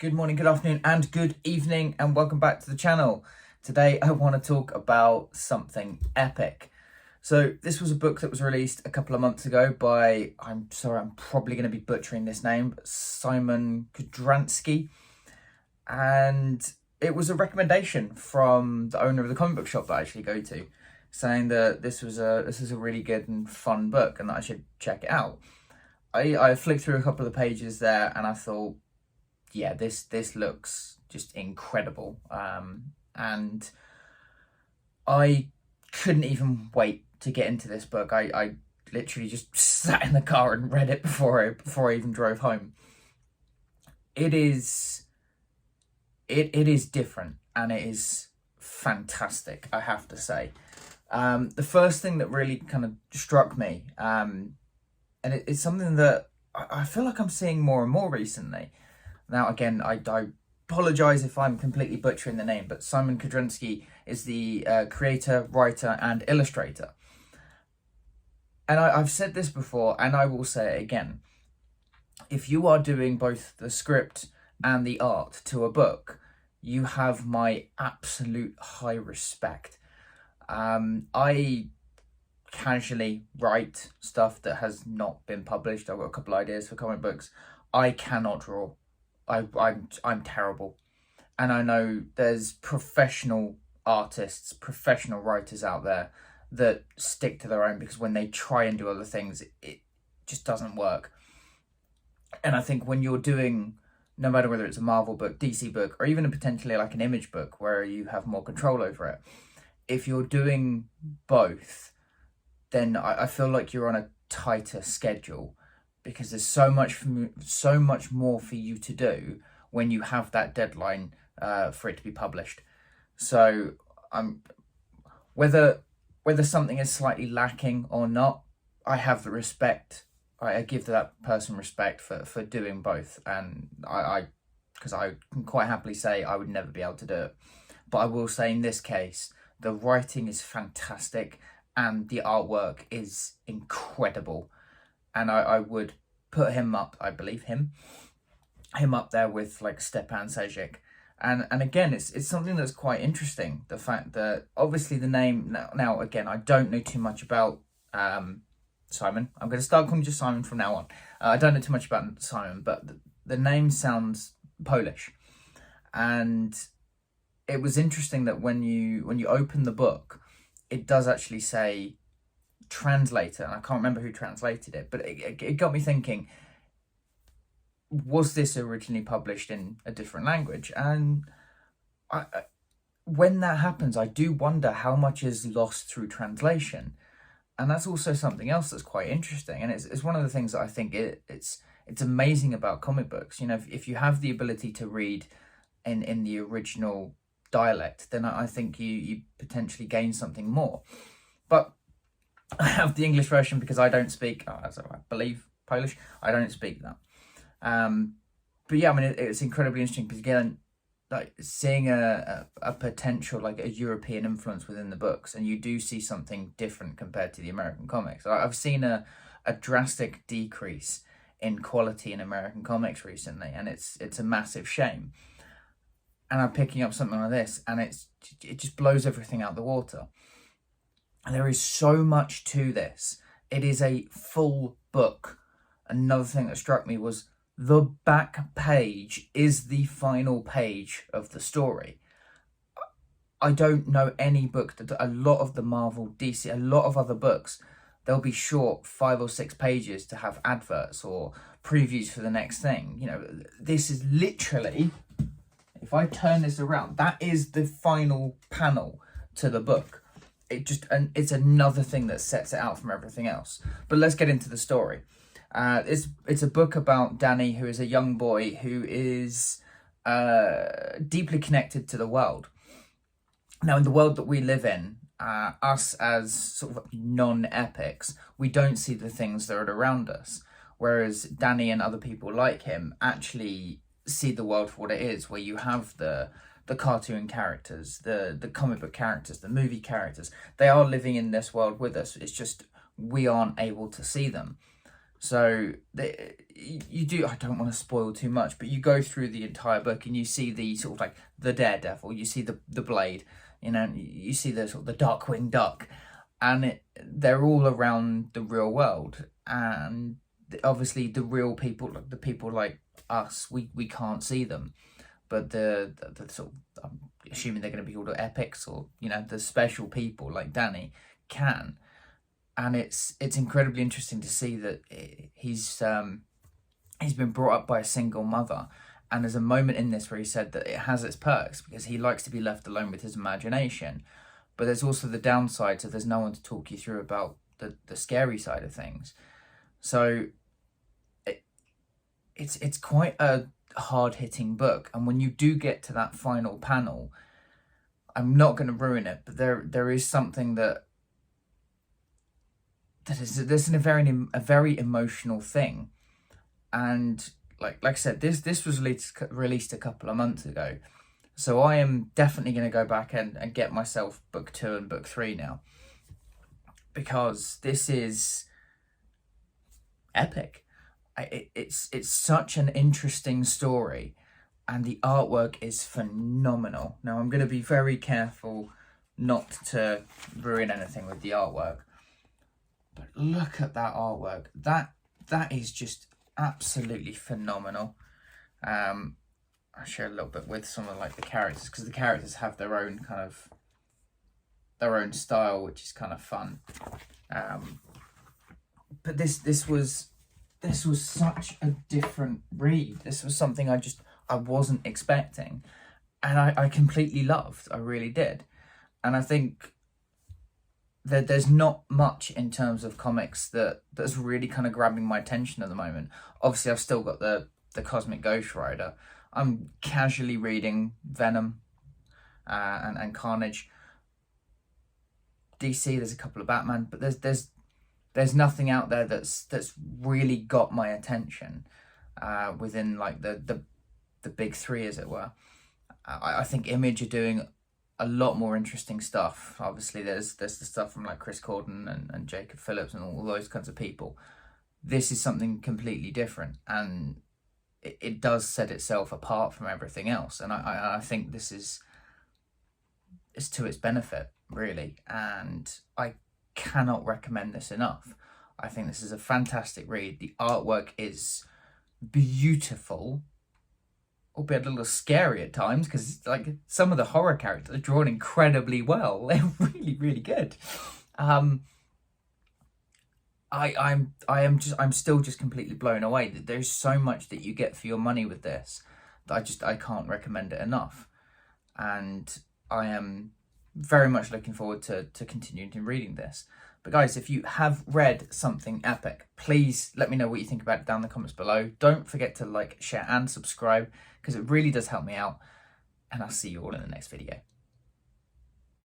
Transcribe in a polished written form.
Good morning, good afternoon, and good evening, and welcome back to the channel. Today I want to talk about something epic. So this was a book that was released a couple of months ago by, I'm sorry, I'm probably going to be butchering this name, but Szymon Kudranski. And it was a recommendation from the owner of the comic book shop that I actually go to, saying that this is a really good and fun book and that I should check it out. I flicked through a couple of the pages there and I thought, yeah, this looks just incredible. And I couldn't even wait to get into this book. I literally just sat in the car and read it before I even drove home. It is different and it is fantastic, I have to say. The first thing that really kind of struck me, and it's something that I feel like I'm seeing more and more recently. Now, again, I apologise if I'm completely butchering the name, but Szymon Kudranski is the creator, writer, and illustrator. And I've said this before, and I will say it again. If you are doing both the script and the art to a book, you have my absolute high respect. I casually write stuff that has not been published. I've got a couple of ideas for comic books. I cannot draw. I'm terrible, and I know there's professional artists, professional writers out there that stick to their own because when they try and do other things, it just doesn't work. And I think when you're doing, no matter whether it's a Marvel book, DC book, or even potentially like an Image book where you have more control over it, if you're doing both, then I feel like you're on a tighter schedule because there's so much more for you to do when you have that deadline for it to be published. So whether something is slightly lacking or not, I have the respect. I give that person respect for doing both, and because I can quite happily say I would never be able to do it. But I will say in this case, the writing is fantastic and the artwork is incredible. And I would put him up, I believe him up there with like Stepan Sejic. And again, it's something that's quite interesting. The fact that obviously the name, now again, I don't know too much about Szymon. I'm going to start calling just Szymon from now on. I don't know too much about Szymon, but the name sounds Polish. And it was interesting that when you open the book, it does actually say translator, and I can't remember who translated it, but it got me thinking, was this originally published in a different language? And when that happens, I do wonder how much is lost through translation. And that's also something else that's quite interesting, and it's one of the things that I think it's amazing about comic books. You know, if you have the ability to read in the original dialect, then I think you potentially gain something more. But I have the English version because I don't speak, as I believe, Polish. I don't speak that. But yeah, I mean, it's incredibly interesting because again, like seeing a potential like a European influence within the books, and you do see something different compared to the American comics. I've seen a drastic decrease in quality in American comics recently, and it's a massive shame. And I'm picking up something like this, and it just blows everything out the water. And there is so much to this. It is a full book. Another thing that struck me was the back page is the final page of the story. I don't know any book that a lot of the Marvel, DC, a lot of other books, they'll be short 5 or 6 pages to have adverts or previews for the next thing. You know, this is literally, if I turn this around, that is the final panel to the book. It's another thing that sets it out from everything else. But let's get into the story. It's a book about Danny, who is a young boy who is deeply connected to the world. Now, in the world that we live in, us as sort of non-epics, we don't see the things that are around us. Whereas Danny and other people like him actually see the world for what it is, where you have the cartoon characters, the comic book characters, the movie characters. They are living in this world with us. It's just we aren't able to see them. So you do, I don't want to spoil too much, but you go through the entire book and you see the sort of like the Daredevil, you see the Blade, you know, you see the sort of the Darkwing Duck, and they're all around the real world. And obviously the real people, the people like us, we can't see them, but the sort of, I'm assuming they're going to be called epics, or you know, the special people like Danny can. And it's incredibly interesting to see that he's been brought up by a single mother, and there's a moment in this where he said that it has its perks because he likes to be left alone with his imagination, but there's also the downside, so there's no one to talk you through about the scary side of things. So it's quite a hard-hitting book, and when you do get to that final panel, I'm not going to ruin it, but there is something that is a very emotional thing. And like I said, this was released a couple of months ago, so I am definitely going to go back and get myself book 2 and book 3 now, because this is epic. It's such an interesting story, and the artwork is phenomenal. Now I'm going to be very careful not to ruin anything with the artwork, but look at that artwork. That is just absolutely phenomenal. I'll share a little bit with some of like the characters, because the characters have their own kind of their own style, which is kind of fun. But this was such a different read. This was something I wasn't expecting, and I completely loved. I really did. And I think there's not much in terms of comics that's really kind of grabbing my attention at the moment. Obviously, I've still got the Cosmic Ghost Rider. I'm casually reading Venom and Carnage. DC, there's a couple of Batman, but there's nothing out there that's really got my attention within like the big three, as it were. I think Image are doing a lot more interesting stuff. Obviously, there's the stuff from like Chris Corden and Jacob Phillips and all those kinds of people. This is something completely different, and it does set itself apart from everything else. And I think this is to its benefit, really. And I cannot recommend this enough. I think this is a fantastic read. The artwork is beautiful, albeit a little scary at times, because like some of the horror characters are drawn incredibly well. They're really, really good. I'm still just completely blown away that there's so much that you get for your money with this that I can't recommend it enough. And I am very much looking forward to continuing to reading this. But guys, if you have read something epic, please let me know what you think about it down in the comments below. Don't forget to like, share and subscribe, because it really does help me out. And I'll see you all in the next video.